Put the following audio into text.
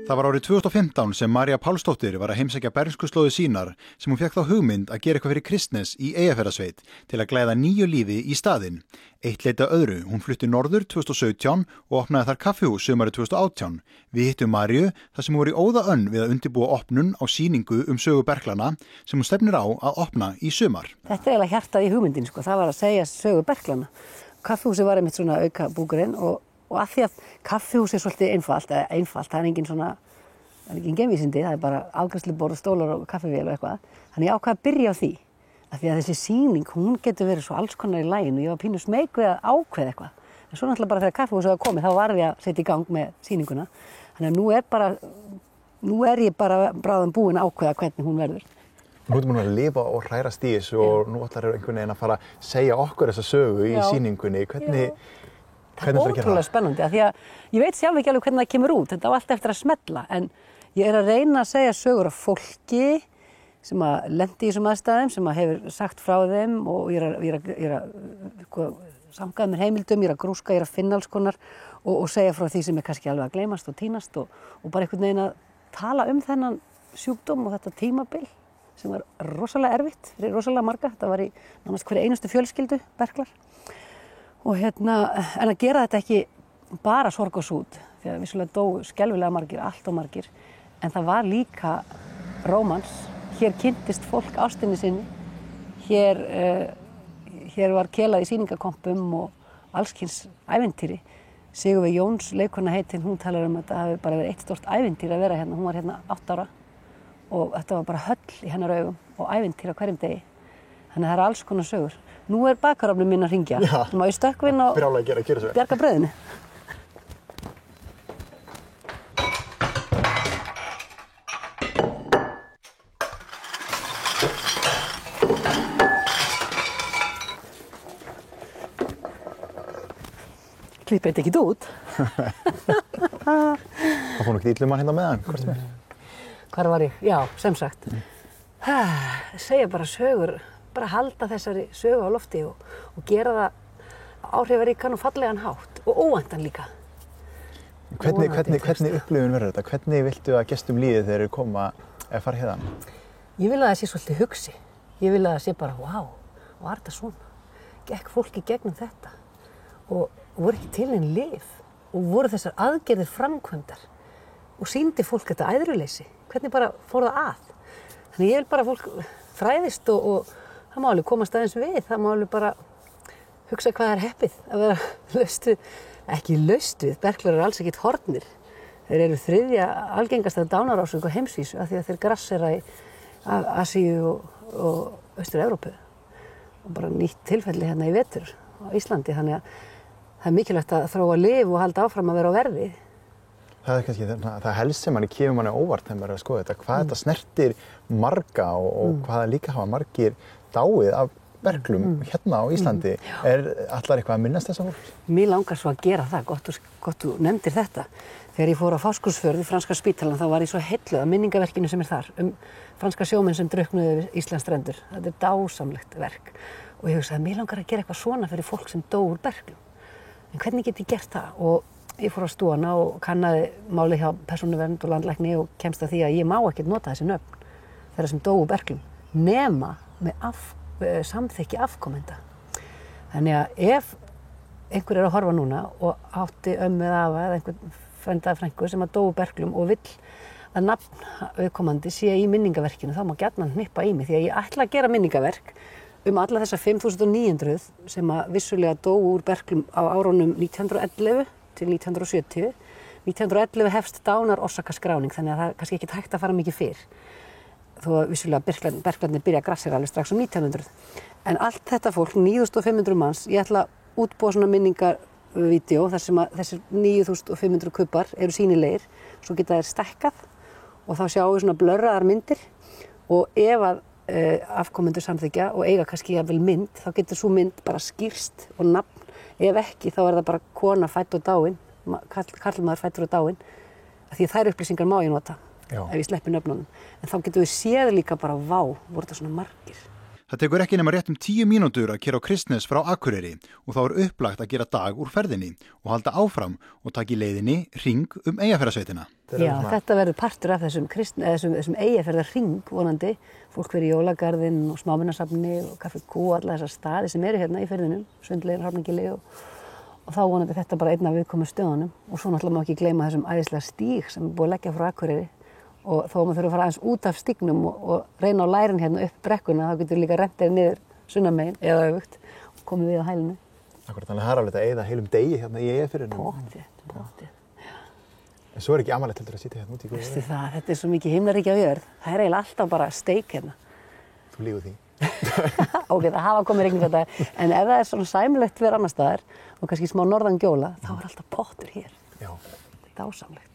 Það var árið 2015 sem María Pálsdóttir var að heimsækja bernskuslóðir sínar sem hún fékk þá hugmynd að gera eitthvað fyrir Kristnes í Eyjafjarðarsveit til að glæða nýju lífi í staðinn. Eitt leiti að öðru, hún flutti norður 2017 og opnaði þar kaffihús sumarið 2018. Við hittum Maríu þar sem hún var í óða önn við að undirbúa opnun á sýningu sögu berklana sem hún stefnir á að opna í sumar. Þetta eiginlega hjartað í hugmyndin, það var að segja sögu berklana. Kaffihúsið var einmitt svona auka búkurinn og að því að kaffihús svolítið einfalt, það er engin geimvísindi, það er bara afgreiðsluborð, stólar og kaffivél og eitthvað. Þannig ég ákvað að byrja á því, af því að þessi sýning, hún getur verið svo alls konar í laginu, ég var pínu smeyk við að ákveða eitthvað. En svo náttúrulega bara þegar kaffihúsið var komið, þá varð ég að setja í gang með sýninguna. Þannig að nú er ég bara bráðum búin að ákveða hvernig hún verður. Nú erum við að lifa og hrærast í þessu og nú ætlar einhvern veginn að fara að segja okkur þessa sögu í sýningunni. Það er ótrúlega spennandi, af því að ég veit sjálf ekki alveg hvernig það kemur út, þetta á allt eftir að smella, en ég er að reyna að segja sögur af fólki sem að lendi í þessum aðstæðum, sem að hefur sagt frá þeim og ég er að samkvæða mér heimildum, ég er að grúska, ég er að finna alls konar og segja frá því sem er kannski alveg að gleymast og tínast og bara einhvern veginn að tala þennan sjúkdóm og þetta tímabil sem var rosalega erfitt fyrir rosalega marga, þetta var í nánast hverri einustu fjölskyldu, berklar. Og en að gera þetta ekki bara sorg og sút, því að vissulega dóu skelfilega margir, allt og margir, en það var líka rómans. Hér kynntist fólk ástinni sinni, hér var kelað í sýningakompum og allskyns ævintýri. Sigurveig Jóns, leikkona heitin, hún talar að þetta hafi bara verið eitt stórt ævintýri að vera hérna. Hún var hérna 8 ára og þetta var bara höll í hennar augum og ævintýri á hverjum degi. Þannig að það eru alls konar sögur. Nú er bakarofnum minn að hringja. Þú má í stökkvinn og bjarga brauðinu. Klippið þetta ekkert út. Það fór ekki illum að hérna með hann, hvort sem er. Hvar var ég? Já, sem sagt. Segja bara sögur, bara halda þessari sögu á lofti og gera það áhrifaríkan og fallegan hátt og óvæntan líka. Hvernig upplifun verður þetta? Hvernig viltu að gestum líði þegar þeir koma eða fara hérna? Ég vil að það sé svolítið hugsi. Ég vil að það sé bara, vá, var þetta svona? Gekk fólki gegnum þetta? Og voru ekki til einn lyf og voru þessar aðgerðir framkvæmdar og sýndi fólk þetta æðruleysi. Hvernig bara fór það að? Þannig ég vil bara að fólk fræðist og það má alveg komast aðeins við, það má alveg bara hugsa hvað er heppið að vera laust við, ekki laust við, berklar eru alls ekkert horfnir. Þeir eru 3. algengasta dánarorsök á heimsvísu af því að þeir grassera í Asíu og Austur-Evrópu og bara nýtt tilfelli hérna í vetur á Íslandi, þannig að það er mikilvægt að þróa lyf og halda áfram að vera á verði. Það er kannski það helst sem manni kemur manni óvart þegar maður er að skoða þetta, hvað þetta snertir marga og hvað líka hafa margir dáið af berklum hérna á Íslandi. Ætlar eitthvað að minnast þessa fólk? Mér langar svo að gera það, gott þú nefndir þetta. Þegar ég fór á Fáskrúðsfjörð í franska spítalann þá var ég svo heilluð af minningaverkinu sem er þar franska sjómenn sem drukknuðu við Íslandsstrendur. Þetta er dásamlegt verk og ég hugsaði að mér langar að gera eitthvað svona fyrir fólk sem dó úr berklum. En hvernig get ég gert það? Og ég fór á stofuna og kannaði málið hjá persónuvernd og landlækni og kemst að því að ég má ekkert nota þessi nöfn þeirra sem dóu úr berklum nema með samþykki afkomenda. Þannig að ef einhver er að horfa núna og átti ömmu eða afa eða einhvern frænda eða frænku sem að dóu úr berklum og vill að nafn viðkomandi sé í minningaverkinu, þá má gjarnan hnippa í mig því að ég ætla að gera minningaverk alla þessa 5.900 sem að vissulega dóu úr berklum á árunum 1911 til 1970. 1911 hefst dánarorsakaskráning, þannig að það er kannski ekki hægt að fara mikið fyrr. Þó að vissulega berklarnir byrja að grassera alveg strax 1900. En allt þetta fólk, 9.500 manns, ég ætla að útbúa svona minningarvídeó þar sem að þessir 9.500 kubbar eru sýnilegir, svo geta þeir stekkað og þá sjáum við svona blörraðar myndir og ef að afkomendur samþykja og eiga kannski jafnvel mynd, þá getur svo mynd bara skýrst og nafn. Ef ekki, þá er það bara kona fædd og dáin, karlmaður fæddur og dáin, því að þær upplýsingar má ég nota ef ég sleppi nöfnunum. En þá getum við séð líka bara, vá, voru þetta svona margir. Það tekur ekki nema rétt 10 mínútur að keyra á Kristnes frá Akureyri og þá upplagt að gera dag úr ferðinni og halda áfram og taka í leiðinni hring Eyjafjarðarsveitina. Já, þetta verður partur af þessum Eyjafjarðarhring vonandi. Fólk verður í jólagarðinn og smámunasafni og kaffi kú og alla þessar staði sem eru hérna í firðinum, Sundlegin, Hrafnagili og þá vonandi þetta bara einn af viðkomu stöðunum og svo náttúrulega má ekki gleyma þessum æðislega stíg sem er búið að leggja frá Akureyri. Og þó maður þurfa að fara aðeins út af stígnum og reyna á lærin hérna upp brekkuna, þá getur líka rennt niður sunnanmegin eða öfugt og komið við á hælinu. Akkurat, þannig að það er alveg að eyða heilum degi hérna í Eyjafirðinum. Pottþétt. En svo er ekki amalegt heldur að sitja hérna út í góðu. Veistu það, þetta er svo mikið himnaríkja jörð. Það er eiginlega alltaf bara steik hérna. Þú lígur því. Ok, það hafa komið rigningardagar, en ef það er svona sæmilegt fyrir annar staðar og kannski smá norðan gjóla, þá er alltaf pottur hér. Já. Þetta er dásamlegt.